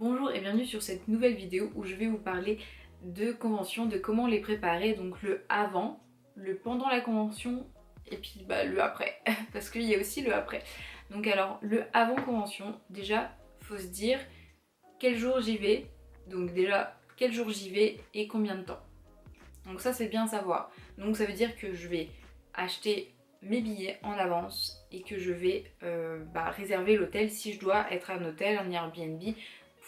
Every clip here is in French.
Bonjour et bienvenue sur cette nouvelle vidéo où je vais vous parler de conventions, de comment les préparer, donc le avant, le pendant la convention et puis le après, parce qu'il y a aussi le après. Donc alors le avant convention, déjà faut se dire quel jour j'y vais, donc déjà quel jour j'y vais et combien de temps. Donc ça c'est bien à savoir. Donc ça veut dire que je vais acheter mes billets en avance et que je vais réserver l'hôtel si je dois être un hôtel, un Airbnb,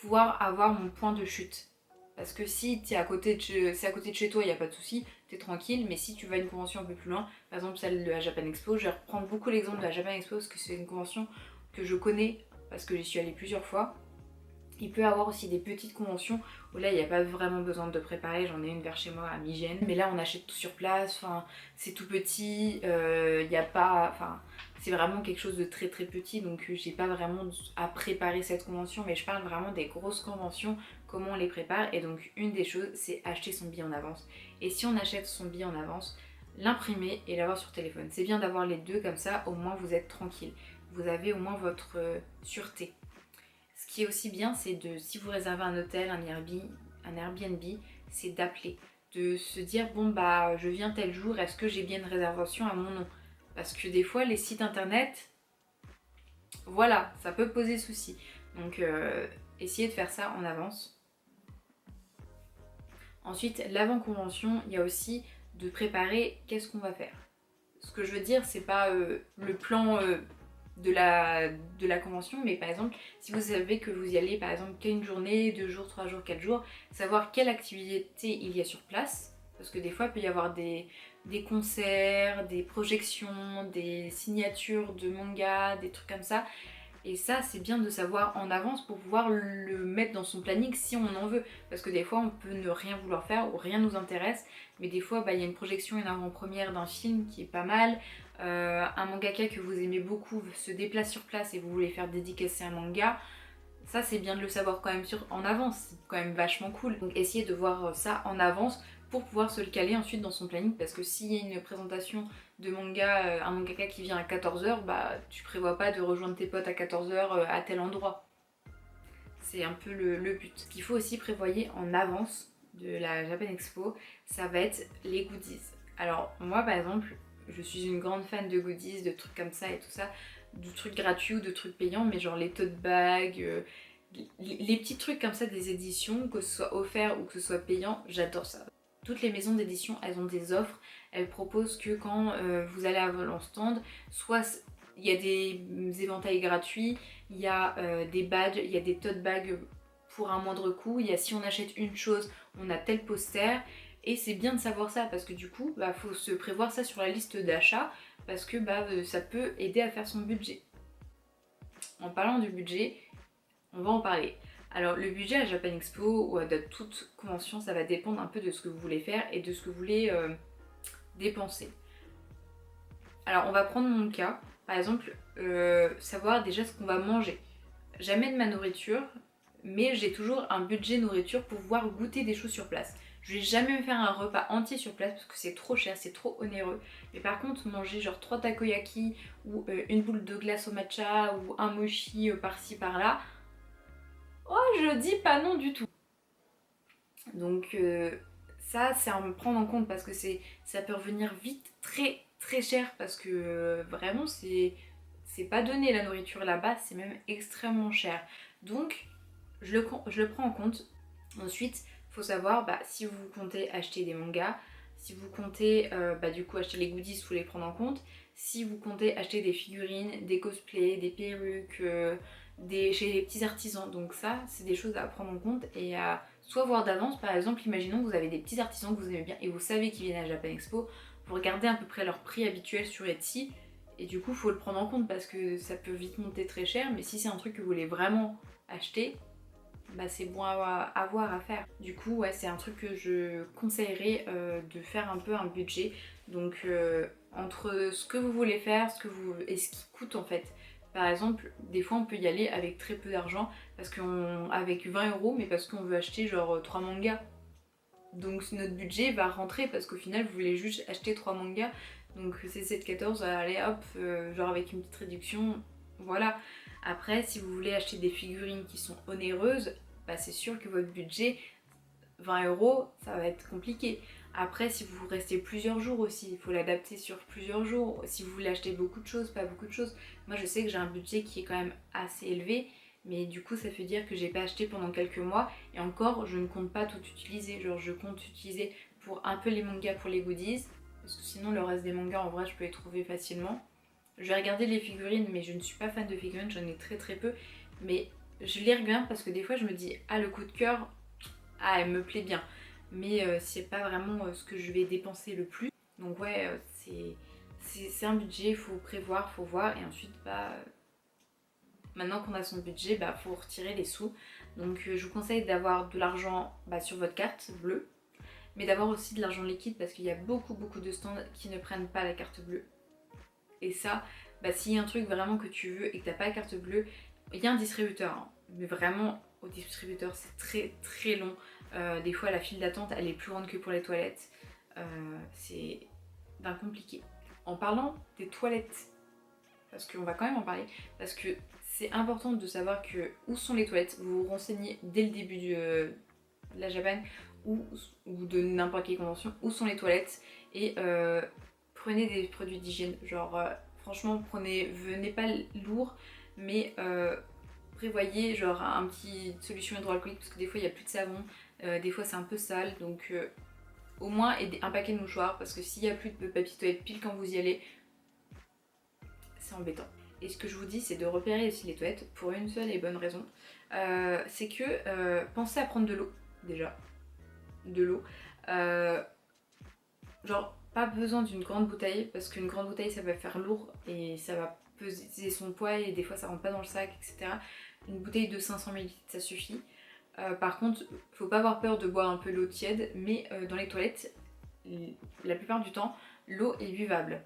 pouvoir avoir mon point de chute. Parce que si c'est à côté de chez toi, il n'y a pas de souci, t'es tranquille, mais si tu vas à une convention un peu plus loin, par exemple celle de la Japan Expo, je vais reprendre beaucoup l'exemple de la Japan Expo parce que c'est une convention que je connais parce que j'y suis allée plusieurs fois. Il peut y avoir aussi des petites conventions où là il n'y a pas vraiment besoin de préparer, j'en ai une vers chez moi à Migène. Mais là on achète tout sur place, enfin, c'est tout petit, il n'y a pas. Enfin, c'est vraiment quelque chose de très très petit, donc j'ai pas vraiment à préparer cette convention, mais je parle vraiment des grosses conventions, comment on les prépare. Et donc une des choses c'est acheter son billet en avance. Et si on achète son billet en avance, l'imprimer et l'avoir sur téléphone. C'est bien d'avoir les deux, comme ça au moins vous êtes tranquille. Vous avez au moins votre sûreté. Ce qui est aussi bien, c'est de, si vous réservez un hôtel, un Airbnb, c'est d'appeler, de se dire bon bah je viens tel jour, est-ce que j'ai bien une réservation à mon nom? Parce que des fois les sites internet, voilà, ça peut poser souci. Donc essayez de faire ça en avance. Ensuite, l'avant-convention, il y a aussi de préparer qu'est-ce qu'on va faire. Ce que je veux dire, c'est pas le plan de la convention, mais par exemple, si vous savez que vous y allez par exemple qu'une journée, 2 jours, 3 jours, 4 jours, savoir quelle activité il y a sur place, parce que des fois il peut y avoir des concerts, des projections, des signatures de manga, des trucs comme ça. Et ça, c'est bien de savoir en avance pour pouvoir le mettre dans son planning si on en veut. Parce que des fois, on peut ne rien vouloir faire ou rien nous intéresse. Mais des fois, il y a une projection, une avant-première d'un film qui est pas mal. Un mangaka que vous aimez beaucoup se déplace sur place et vous voulez faire dédicacer un manga. Ça, c'est bien de le savoir quand même en avance. C'est quand même vachement cool. Donc, essayez de voir ça en avance pour pouvoir se le caler ensuite dans son planning. Parce que s'il y a une présentation de manga, un mangaka qui vient à 14h, bah tu prévois pas de rejoindre tes potes à 14h à tel endroit. C'est un peu le but. Ce qu'il faut aussi prévoyer en avance de la Japan Expo, ça va être les goodies. Alors moi par exemple, je suis une grande fan de goodies, de trucs comme ça et tout ça, de trucs gratuits ou de trucs payants, mais genre les tote bags, les petits trucs comme ça des éditions, que ce soit offert ou que ce soit payant, j'adore ça. Toutes les maisons d'édition, elles ont des offres. Elles proposent que quand vous allez à leur stand, soit il y a des éventails gratuits, il y a des badges, il y a des tote bags pour un moindre coût. Il y a si on achète une chose, on a tel poster. Et c'est bien de savoir ça parce que du coup, faut se prévoir ça sur la liste d'achat parce que ça peut aider à faire son budget. En parlant du budget, on va en parler. Alors le budget à Japan Expo ou à toute convention, ça va dépendre un peu de ce que vous voulez faire et de ce que vous voulez dépenser. Alors on va prendre mon cas, par exemple, savoir déjà ce qu'on va manger. J'amène ma nourriture, mais j'ai toujours un budget nourriture pour pouvoir goûter des choses sur place. Je vais jamais me faire un repas entier sur place parce que c'est trop cher, c'est trop onéreux. Mais par contre, manger genre 3 takoyaki ou une boule de glace au matcha ou un mochi par-ci par-là, oh, je dis pas non du tout. Donc ça, c'est à me prendre en compte parce que ça peut revenir vite très très cher parce que vraiment c'est pas donné la nourriture là-bas, c'est même extrêmement cher. Donc je le prends en compte. Ensuite, il faut savoir si vous comptez acheter des mangas, si vous comptez du coup acheter les goodies, il faut les prendre en compte. Si vous comptez acheter des figurines, des cosplays, des perruques, chez les petits artisans. Donc ça, c'est des choses à prendre en compte et à soit voir d'avance. Par exemple, imaginons que vous avez des petits artisans que vous aimez bien et vous savez qu'ils viennent à Japan Expo, vous regardez à peu près leur prix habituel sur Etsy et du coup, il faut le prendre en compte parce que ça peut vite monter très cher. Mais si c'est un truc que vous voulez vraiment acheter, c'est bon à voir, à faire. Du coup, ouais, c'est un truc que je conseillerais de faire un peu un budget. Donc, entre ce que vous voulez faire et ce qui coûte en fait. Par exemple, des fois on peut y aller avec très peu d'argent, avec 20 €, mais parce qu'on veut acheter genre 3 mangas. Donc notre budget va rentrer parce qu'au final vous voulez juste acheter 3 mangas. Donc c'est 7,14, allez hop, genre avec une petite réduction, voilà. Après, si vous voulez acheter des figurines qui sont onéreuses, bah c'est sûr que votre budget, 20 €, ça va être compliqué. Après, si vous restez plusieurs jours aussi, il faut l'adapter sur plusieurs jours. Si vous voulez acheter beaucoup de choses, pas beaucoup de choses. Moi, je sais que j'ai un budget qui est quand même assez élevé, mais du coup, ça veut dire que j'ai pas acheté pendant quelques mois. Et encore, je ne compte pas tout utiliser. Genre, je compte utiliser pour un peu les mangas pour les goodies, parce que sinon, le reste des mangas, en vrai, je peux les trouver facilement. Je vais regarder les figurines, mais je ne suis pas fan de figurines, j'en ai très très peu. Mais je les regarde parce que des fois, je me dis, ah, le coup de cœur, ah, elle me plaît bien. Mais c'est pas vraiment ce que je vais dépenser le plus. Donc ouais, c'est un budget, il faut prévoir, faut voir. Et ensuite, bah, maintenant qu'on a son budget, bah, faut retirer les sous. Donc je vous conseille d'avoir de l'argent bah, sur votre carte bleue. Mais d'avoir aussi de l'argent liquide parce qu'il y a beaucoup de stands qui ne prennent pas la carte bleue. Et ça, bah, s'il y a un truc vraiment que tu veux et que t'as pas la carte bleue, il y a un distributeur. Hein. Mais vraiment, au distributeur, c'est très très long. Des fois, la file d'attente, elle est plus grande que pour les toilettes. C'est d'un compliqué. En parlant des toilettes, parce qu'on va quand même en parler, parce que c'est important de savoir que où sont les toilettes. Vous vous renseignez dès le début de la Japan ou de n'importe quelle convention, où sont les toilettes et prenez des produits d'hygiène. Genre, franchement, venez pas lourd, mais prévoyez genre un petit solution hydroalcoolique parce que des fois il n'y a plus de savon, des fois c'est un peu sale, donc au moins un paquet de mouchoirs parce que s'il n'y a plus de papier toilette pile quand vous y allez, c'est embêtant. Et ce que je vous dis, c'est de repérer aussi les toilettes pour une seule et bonne raison, c'est que pensez à prendre de l'eau déjà, de l'eau, genre pas besoin d'une grande bouteille parce qu'une grande bouteille ça va faire lourd et ça va peser son poids et des fois ça rentre pas dans le sac, etc. Une bouteille de 500 ml ça suffit. Par contre, faut pas avoir peur de boire un peu l'eau tiède, mais dans les toilettes, la plupart du temps, l'eau est buvable.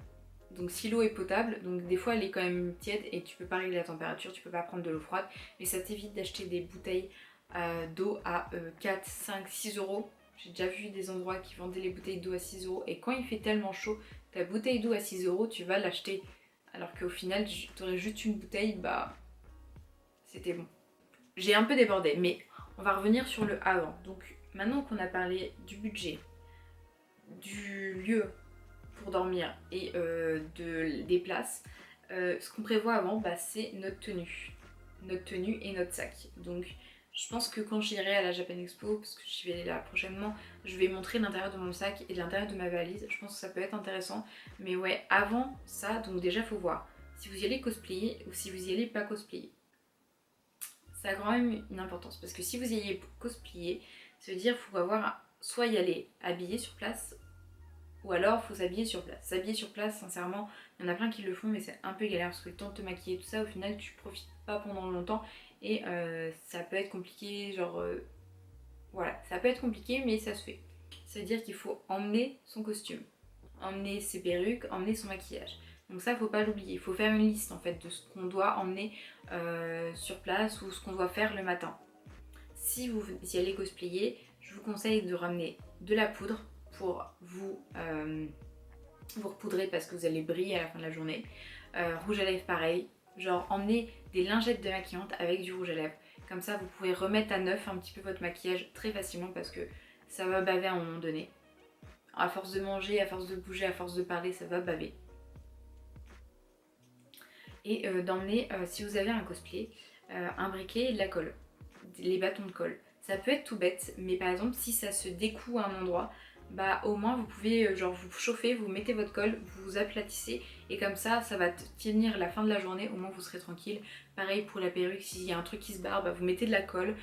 Donc si l'eau est potable, donc des fois elle est quand même tiède et tu peux pas régler la température, tu peux pas prendre de l'eau froide, mais ça t'évite d'acheter des bouteilles d'eau à 4, 5, 6 euros. J'ai déjà vu des endroits qui vendaient les bouteilles d'eau à 6 euros et quand il fait tellement chaud, ta bouteille d'eau à 6 euros, tu vas l'acheter. Alors qu'au final, tu aurais juste une bouteille, bah c'était bon. J'ai un peu débordé, mais on va revenir sur le avant. Donc maintenant qu'on a parlé du budget, du lieu pour dormir et des places, ce qu'on prévoit avant, bah, c'est notre tenue. Notre tenue et notre sac. Donc je pense que quand j'irai à la Japan Expo, parce que j'y vais aller là prochainement, je vais montrer l'intérieur de mon sac et l'intérieur de ma valise. Je pense que ça peut être intéressant. Mais ouais, avant ça, donc déjà faut voir si vous y allez cosplayer ou si vous y allez pas cosplayer. Ça a quand même une importance parce que si vous y allez cosplayer, ça veut dire qu'il faut avoir soit y aller habillé sur place ou alors il faut s'habiller sur place. S'habiller sur place, sincèrement, il y en a plein qui le font mais c'est un peu galère parce que le temps de te maquiller tout ça, au final tu profites pas pendant longtemps et ça peut être compliqué, genre voilà, ça peut être compliqué mais ça se fait. Ça veut dire qu'il faut emmener son costume, emmener ses perruques, emmener son maquillage. Donc ça, faut pas l'oublier. Il faut faire une liste en fait de ce qu'on doit emmener sur place ou ce qu'on doit faire le matin. Si vous y allez cosplayer, je vous conseille de ramener de la poudre pour vous repoudrer parce que vous allez briller à la fin de la journée. Rouge à lèvres pareil. Genre emmener des lingettes de maquillante avec du rouge à lèvres. Comme ça, vous pouvez remettre à neuf un petit peu votre maquillage très facilement parce que ça va baver à un moment donné. À force de manger, à force de bouger, à force de parler, ça va baver. Et d'emmener, si vous avez un cosplay, un briquet et de la colle, les bâtons de colle. Ça peut être tout bête, mais par exemple, si ça se découd à un endroit, bah au moins vous pouvez genre vous chauffer, vous mettez votre colle, vous aplatissez et comme ça, ça va tenir la fin de la journée, au moins vous serez tranquille. Pareil pour la perruque, s'il y a un truc qui se barre, bah, vous mettez de la colle.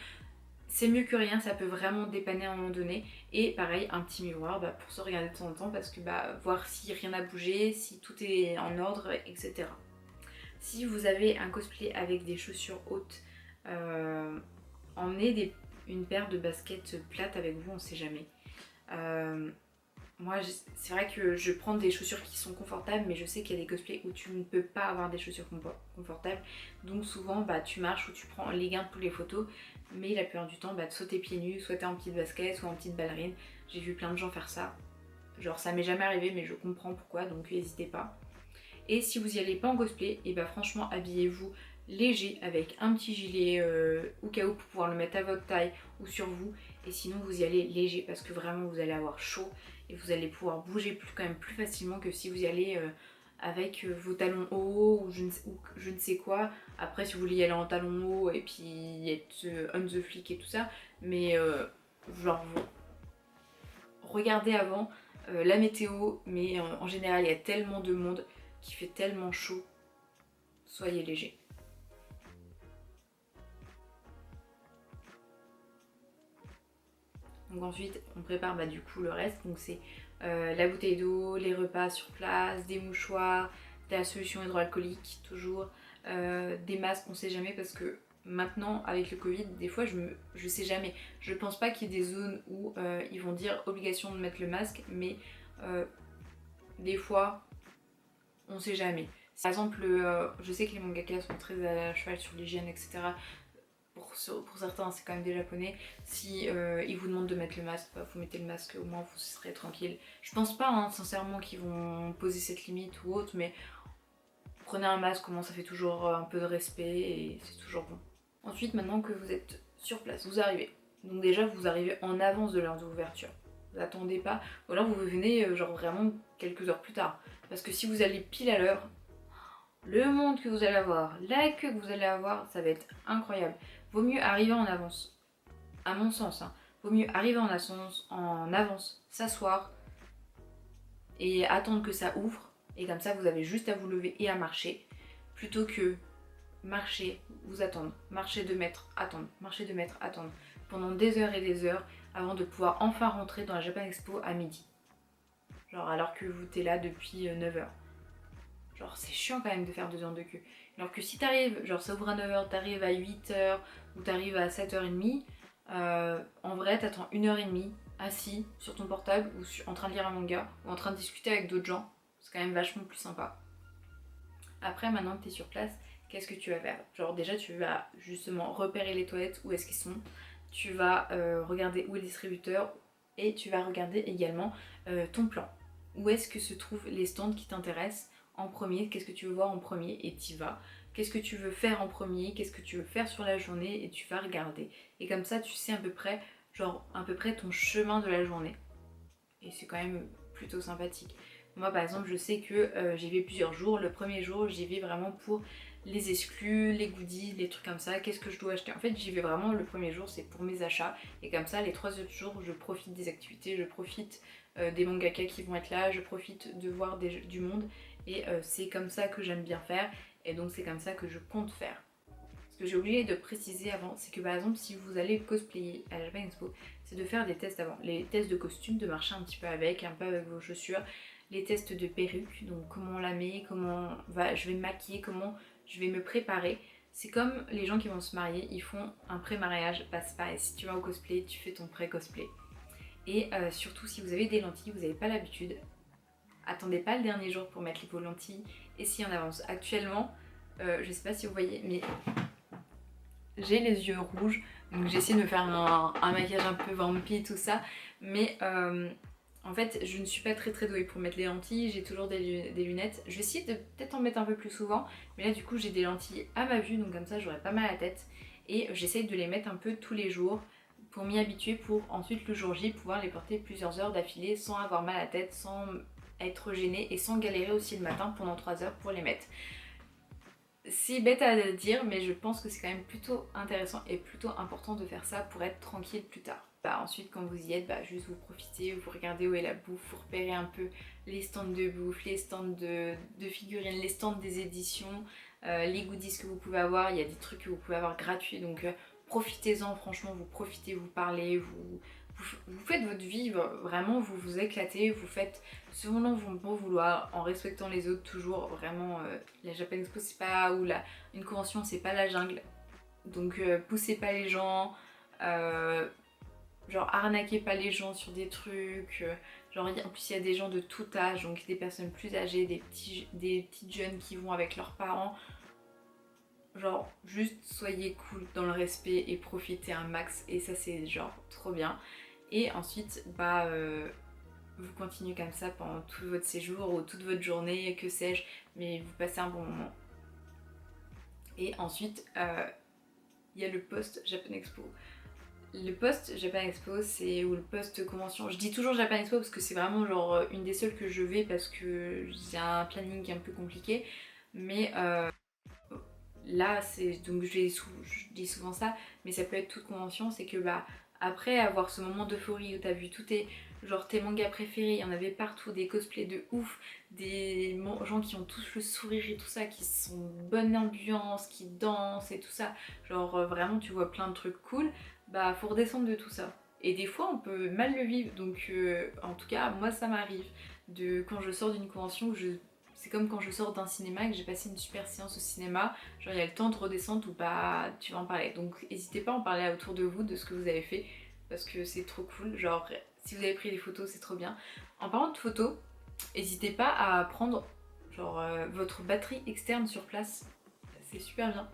C'est mieux que rien, ça peut vraiment dépanner à un moment donné. Et pareil, un petit miroir bah, pour se regarder de temps en temps parce que bah, voir si rien n'a bougé, si tout est en ordre, etc. Si vous avez un cosplay avec des chaussures hautes, emmenez une paire de baskets plates avec vous, on sait jamais. Moi, c'est vrai que je prends des chaussures qui sont confortables, mais je sais qu'il y a des cosplays où tu ne peux pas avoir des chaussures confortables. Donc souvent, bah, tu marches ou tu prends les gains pour les photos, mais la plupart du temps, bah, soit t'es pieds nus, soit t'es en petite basket, soit en petite ballerine. J'ai vu plein de gens faire ça. Genre ça m'est jamais arrivé, mais je comprends pourquoi, donc n'hésitez pas. Et si vous y allez pas en cosplay, et bah franchement habillez-vous léger avec un petit gilet au cas où pour pouvoir le mettre à votre taille ou sur vous. Et sinon vous y allez léger parce que vraiment vous allez avoir chaud et vous allez pouvoir bouger quand même plus facilement que si vous y allez avec vos talons hauts ou je ne sais quoi. Après si vous voulez y aller en talons hauts et puis être on the flick et tout ça, mais genre regardez avant la météo, mais en général il y a tellement de monde qui fait tellement chaud, soyez léger. Donc ensuite on prépare du coup le reste, donc c'est la bouteille d'eau, les repas sur place, des mouchoirs, de la solution hydroalcoolique toujours, des masques on sait jamais parce que maintenant avec le Covid des fois je sais jamais, je pense pas qu'il y ait des zones où ils vont dire obligation de mettre le masque, mais des fois on sait jamais. Par exemple je sais que les mangaka sont très à cheval sur l'hygiène etc. Pour certains c'est quand même des japonais, si ils vous demandent de mettre le masque, vous mettez le masque, au moins vous serez tranquille. Je pense pas sincèrement qu'ils vont poser cette limite ou autre, mais prenez un masque, au moins ça fait toujours un peu de respect et c'est toujours bon. Ensuite maintenant que vous êtes sur place, vous arrivez. Donc déjà vous arrivez en avance de l'heure d'ouverture. Vous attendez pas, ou alors vous venez genre vraiment quelques heures plus tard. Parce que si vous allez pile à l'heure, le monde que vous allez avoir, la queue que vous allez avoir, ça va être incroyable. Vaut mieux arriver en avance, à mon sens. Vaut mieux arriver en avance, s'asseoir et attendre que ça ouvre. Et comme ça, vous avez juste à vous lever et à marcher. Plutôt que marcher, vous attendre, marcher 2 mètres, attendre, marcher 2 mètres, attendre. Pendant des heures et des heures avant de pouvoir enfin rentrer dans la Japan Expo à midi. Genre alors que vous êtes là depuis 9 heures. Genre c'est chiant quand même de faire 2 heures de queue. Alors que si t'arrives, genre ça ouvre à 9h, t'arrives à 8h ou t'arrives à 7h30, en vrai t'attends 1h30 assis sur ton portable ou en train de lire un manga ou en train de discuter avec d'autres gens. C'est quand même vachement plus sympa. Après maintenant que t'es sur place, qu'est-ce que tu vas faire? Genre déjà tu vas justement repérer les toilettes, où est-ce qu'ils sont. Tu vas regarder où est le distributeur et tu vas regarder également ton plan. Où est-ce que se trouvent les stands qui t'intéressent en premier, qu'est-ce que tu veux voir en premier et t'y vas. Qu'est-ce que tu veux faire en premier, qu'est-ce que tu veux faire sur la journée et tu vas regarder. Et comme ça tu sais à peu près ton chemin de la journée. Et c'est quand même plutôt sympathique. Moi par exemple je sais que j'y vais plusieurs jours. Le premier jour j'y vais vraiment pour les exclus, les goodies, les trucs comme ça, qu'est-ce que je dois acheter. En fait j'y vais vraiment le premier jour, c'est pour mes achats. Et comme ça les 3 autres jours je profite des activités, je profite des mangaka qui vont être là, je profite de voir du monde. Et c'est comme ça que j'aime bien faire. Et donc c'est comme ça que je compte faire. Ce que j'ai oublié de préciser avant, c'est que par exemple si vous allez cosplayer à la Japan Expo, c'est de faire des tests avant. Les tests de costume, de marcher un petit peu avec, un peu avec vos chaussures. Les tests de perruque, donc comment on la met, je vais me maquiller, comment je vais me préparer. C'est comme les gens qui vont se marier, ils font un pré-mariage, c'est pareil, si tu vas au cosplay, tu fais ton pré-cosplay. Et surtout si vous avez des lentilles, vous n'avez pas l'habitude, attendez pas le dernier jour pour mettre vos lentilles, essayez en avance. Actuellement, je sais pas si vous voyez, mais j'ai les yeux rouges, donc j'essaie de me faire un maquillage un peu vampy, tout ça, mais en fait je ne suis pas très douée pour mettre les lentilles, j'ai toujours des lunettes. Je vais essayer de peut-être en mettre un peu plus souvent, mais là du coup j'ai des lentilles à ma vue, donc comme ça j'aurai pas mal à la tête, et j'essaie de les mettre un peu tous les jours pour m'y habituer, pour ensuite le jour J pouvoir les porter plusieurs heures d'affilée sans avoir mal à la tête, sans être gênée et sans galérer aussi le matin pendant 3 heures pour les mettre. C'est bête à dire, mais je pense que c'est quand même plutôt intéressant et plutôt important de faire ça pour être tranquille plus tard. Ensuite, quand vous y êtes, juste vous profitez, vous regardez où est la bouffe, vous repérez un peu les stands de bouffe, les stands de figurines, les stands des éditions, les goodies que vous pouvez avoir. Il y a des trucs que vous pouvez avoir gratuits, donc profitez-en, franchement, vous profitez, vous parlez, vous faites votre vie, vraiment vous vous éclatez, vous faites selon vos bon vouloir, en respectant les autres toujours, vraiment. La Japan Expo c'est pas, ou une convention c'est pas la jungle, donc poussez pas les gens, genre arnaquez pas les gens sur des trucs, genre en plus il y a des gens de tout âge, donc des personnes plus âgées, des petites jeunes qui vont avec leurs parents. Genre juste soyez cool dans le respect et profitez un max, et ça c'est genre trop bien. Et ensuite vous continuez comme ça pendant tout votre séjour ou toute votre journée, que sais-je, mais vous passez un bon moment. Et ensuite, il y a le post-Japan Expo. Le post-Japan Expo, c'est ou le post-convention. Je dis toujours Japan Expo parce que c'est vraiment genre une des seules que je vais parce que j'ai un planning un peu compliqué. Mais là, c'est donc je dis souvent ça, mais ça peut être toute convention, c'est que bah après avoir ce moment d'euphorie où t'as vu tous tes mangas préférés, il y en avait partout, des cosplays de ouf, des gens qui ont tous le sourire et tout ça, qui sont bonne ambiance, qui dansent et tout ça, genre vraiment tu vois plein de trucs cool, bah faut redescendre de tout ça. Et des fois on peut mal le vivre, donc en tout cas moi ça m'arrive de quand je sors d'une convention, c'est comme quand je sors d'un cinéma et que j'ai passé une super séance au cinéma, genre il y a le temps de redescendre ou pas, tu vas en parler. Donc n'hésitez pas à en parler autour de vous de ce que vous avez fait parce que c'est trop cool. Genre si vous avez pris des photos, c'est trop bien. En parlant de photos, n'hésitez pas à prendre genre votre batterie externe sur place. C'est super bien.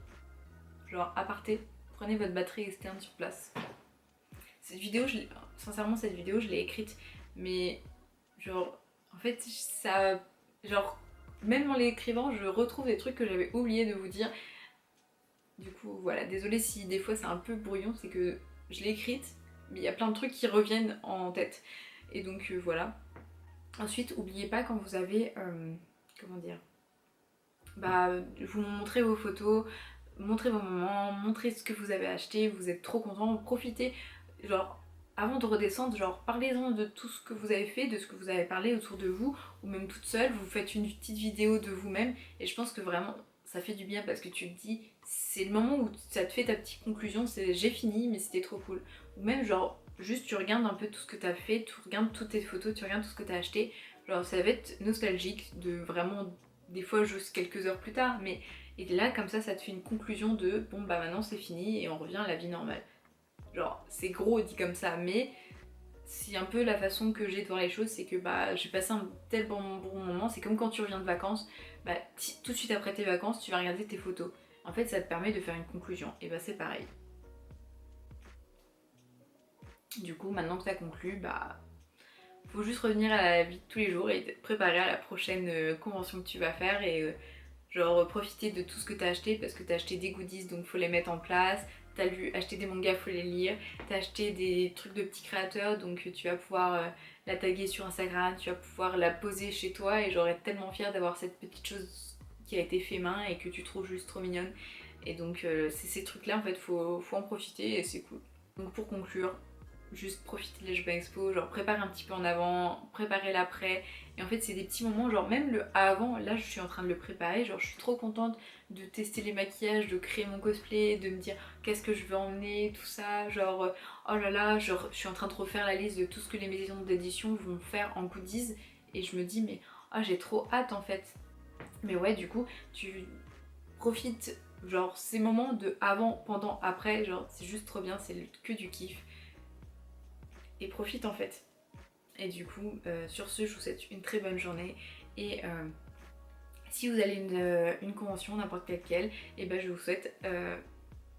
Genre aparté, prenez votre batterie externe sur place. Cette vidéo, sincèrement cette vidéo je l'ai écrite, mais genre en fait ça, genre même en l'écrivant je retrouve des trucs que j'avais oublié de vous dire. Du coup voilà, désolée si des fois c'est un peu brouillon, c'est que je l'ai écrite mais il y a plein de trucs qui reviennent en tête. Et donc voilà. Ensuite oubliez pas quand vous avez comment dire, bah vous montrez vos photos, montrez vos moments, montrez ce que vous avez acheté, vous êtes trop content, profitez, genre avant de redescendre, genre parlez-en de tout ce que vous avez fait, de ce que vous avez parlé autour de vous, ou même toute seule, vous faites une petite vidéo de vous-même, et je pense que vraiment ça fait du bien parce que tu te dis, c'est le moment où ça te fait ta petite conclusion, c'est j'ai fini mais c'était trop cool. Ou même genre juste tu regardes un peu tout ce que t'as fait, tu regardes toutes tes photos, tu regardes tout ce que t'as acheté, genre ça va être nostalgique de vraiment, des fois juste quelques heures plus tard, mais et là, comme ça te fait une conclusion de bon, bah maintenant c'est fini et on revient à la vie normale. Genre, c'est gros dit comme ça, mais c'est un peu la façon que j'ai de voir les choses, c'est que bah j'ai passé un tel bon moment. C'est comme quand tu reviens de vacances, bah tout de suite après tes vacances, tu vas regarder tes photos. En fait, ça te permet de faire une conclusion. Et bah c'est pareil. Du coup, maintenant que t'as conclu, bah faut juste revenir à la vie de tous les jours et te préparer à la prochaine convention que tu vas faire et genre profiter de tout ce que t'as acheté parce que t'as acheté des goodies donc faut les mettre en place. T'as acheté des mangas, faut les lire. T'as acheté des trucs de petits créateurs donc tu vas pouvoir la taguer sur Instagram, tu vas pouvoir la poser chez toi et j'aurais tellement fière d'avoir cette petite chose qui a été fait main et que tu trouves juste trop mignonne. Et donc c'est ces trucs là en fait faut en profiter et c'est cool. Donc pour conclure, juste profiter de la Japan Expo, genre préparer un petit peu en avant, préparer l'après. Et en fait c'est des petits moments, genre même le avant, là je suis en train de le préparer, genre je suis trop contente de tester les maquillages, de créer mon cosplay, de me dire qu'est-ce que je veux emmener, tout ça, genre oh là là, genre, je suis en train de refaire la liste de tout ce que les maisons d'édition vont faire en goodies et je me dis mais oh, j'ai trop hâte en fait. Mais ouais du coup tu profites genre ces moments de avant, pendant, après, genre c'est juste trop bien, c'est que du kiff et profite en fait. Et du coup, sur ce, je vous souhaite une très bonne journée. Et si vous allez une convention, n'importe laquelle, et ben je vous souhaite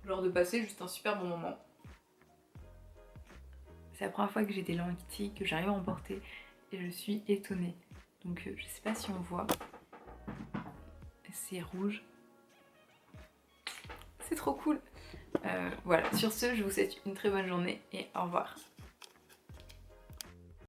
genre de passer juste un super bon moment. C'est la première fois que j'ai des lentilles que j'arrive à emporter et je suis étonnée. Donc je sais pas si on voit. C'est rouge. C'est trop cool. Voilà, sur ce, je vous souhaite une très bonne journée et au revoir.